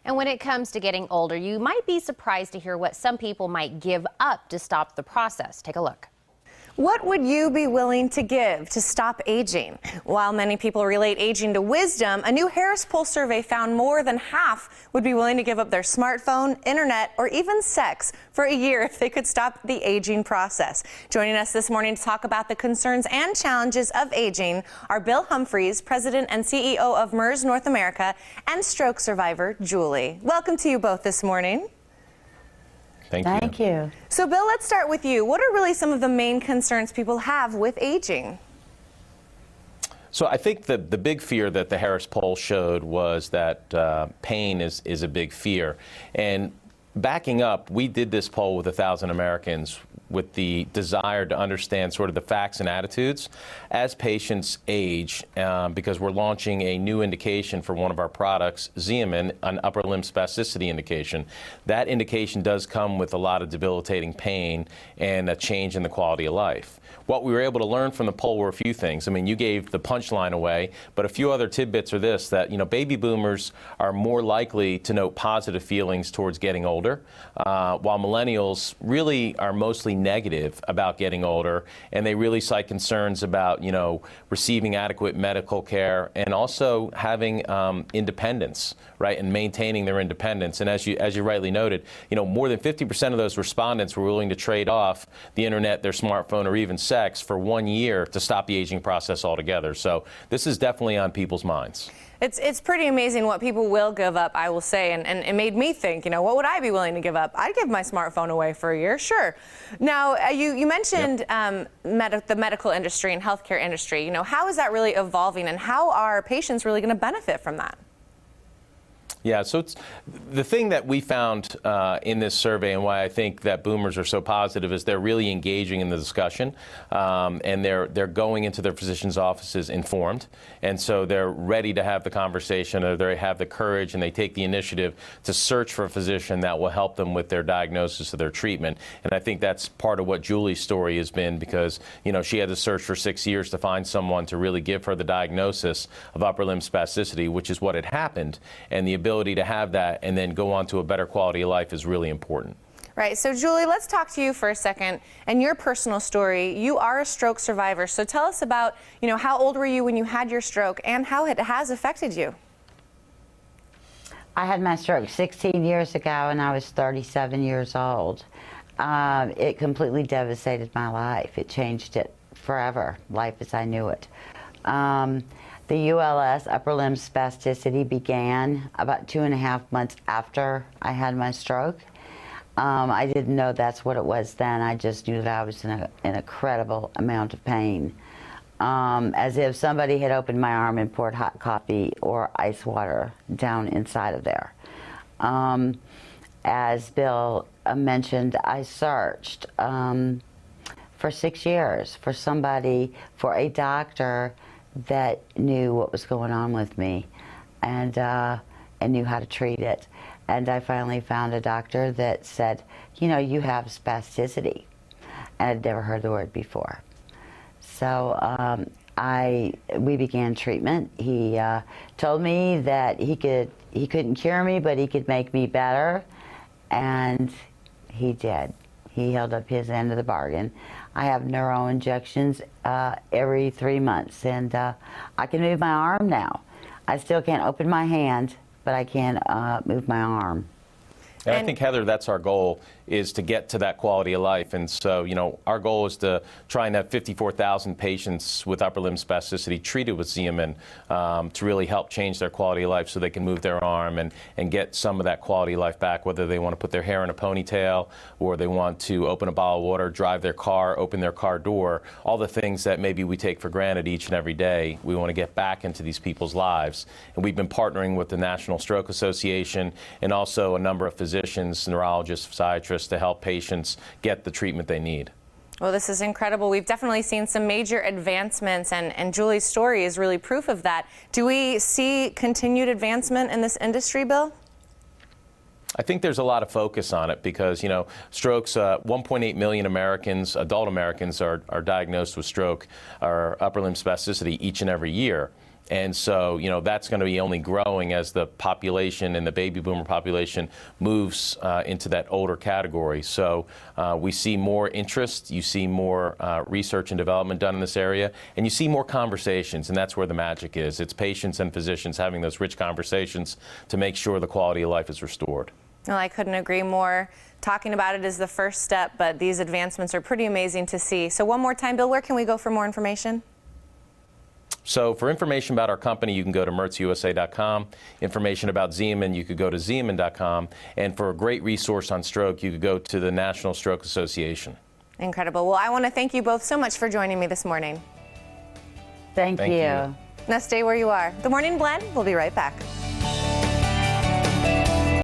And when it comes to getting older, you might be surprised to hear what some people might give up to stop the process. Take a look. What would you be willing to give to stop aging? While many people relate aging to wisdom, a new Harris Poll survey found more than half would be willing to give up their smartphone, internet, or even sex for a year if they could stop the aging process. Joining us this morning to talk about the concerns and challenges of aging are Bill Humphries, President and CEO of MERS North America, and stroke survivor Julie. Welcome to you both this morning. Thank you. So, Bill, let's start with you. What are really some of the main concerns people have with aging? So I think the big fear that the Harris poll showed was that pain is a big fear. And backing up, we did this poll with 1,000 Americans with the desire to understand sort of the facts and attitudes as patients age, because we're launching a new indication for one of our products, Xeomin, an upper limb spasticity indication. That indication does come with a lot of debilitating pain and a change in the quality of life. What we were able to learn from the poll were a few things. I mean, you gave the punchline away, but a few other tidbits are this, that, baby boomers are more likely to note positive feelings towards getting older, while millennials really are mostly negative about getting older, and they really cite concerns about, receiving adequate medical care and also having independence, right, and maintaining their independence. And as you rightly noted, more than 50% of those respondents were willing to trade off the internet, their smartphone, or even sex for 1 year to stop the aging process altogether. So this is definitely on people's minds. It's pretty amazing what people will give up, I will say, and it made me think, what would I be willing to give up? I'd give my smartphone away for a year, sure. Now, you mentioned the medical industry and healthcare industry. How is that really evolving, and how are patients really going to benefit from that? Yeah, so it's the thing that we found in this survey, and why I think that boomers are so positive, is they're really engaging in the discussion, and they're going into their physicians' offices informed, and so they're ready to have the conversation, or they have the courage and they take the initiative to search for a physician that will help them with their diagnosis or their treatment. And I think that's part of what Julie's story has been, because she had to search for 6 years to find someone to really give her the diagnosis of upper limb spasticity, which is what had happened, and the ability to have that and then go on to a better quality of life is really important. Right. So, Julie, let's talk to you for a second and your personal story. You are a stroke survivor. So tell us about, how old were you when you had your stroke and how it has affected you? I had my stroke 16 years ago and I was 37 years old. It completely devastated my life. It changed it forever, life as I knew it. The ULS, upper limb spasticity, began about 2.5 months after I had my stroke. I didn't know that's what it was then. I just knew that I was in an incredible amount of pain, as if somebody had opened my arm and poured hot coffee or ice water down inside of there. As Bill mentioned, I searched for 6 years for a doctor that knew what was going on with me and knew how to treat it. And I finally found a doctor that said, you have spasticity. And I'd never heard the word before. So we began treatment. He told me that he couldn't cure me, but he could make me better. And he did. He held up his end of the bargain. I have neuro injections every 3 months, and I can move my arm now. I still can't open my hand, but I can move my arm. And I think, Heather, that's our goal, is to get to that quality of life. And so, our goal is to try and have 54,000 patients with upper limb spasticity treated with Xeomin to really help change their quality of life so they can move their arm and get some of that quality of life back, whether they want to put their hair in a ponytail or they want to open a bottle of water, drive their car, open their car door, all the things that maybe we take for granted each and every day. We want to get back into these people's lives. And we've been partnering with the National Stroke Association and also a number of physicians, neurologists, physiatrists, to help patients get the treatment they need. Well, this is incredible. We've definitely seen some major advancements, and Julie's story is really proof of that. Do we see continued advancement in this industry, Bill? I think there's a lot of focus on it because, strokes, 1.8 million Americans, adult Americans, are diagnosed with stroke or upper limb spasticity each and every year. And so, you know, that's going to be only growing as the population and the baby boomer population moves into that older category. So we see more interest, you see more research and development done in this area, and you see more conversations, and that's where the magic is. It's patients and physicians having those rich conversations to make sure the quality of life is restored. Well, I couldn't agree more. Talking about it is the first step, but these advancements are pretty amazing to see. So one more time, Bill, where can we go for more information? So for information about our company, you can go to mertzusa.com. Information about Zeeman, you could go to zeeman.com. And for a great resource on stroke, you could go to the National Stroke Association. Incredible. Well, I want to thank you both so much for joining me this morning. Thank you. Now stay where you are. The Morning Blend, we'll be right back.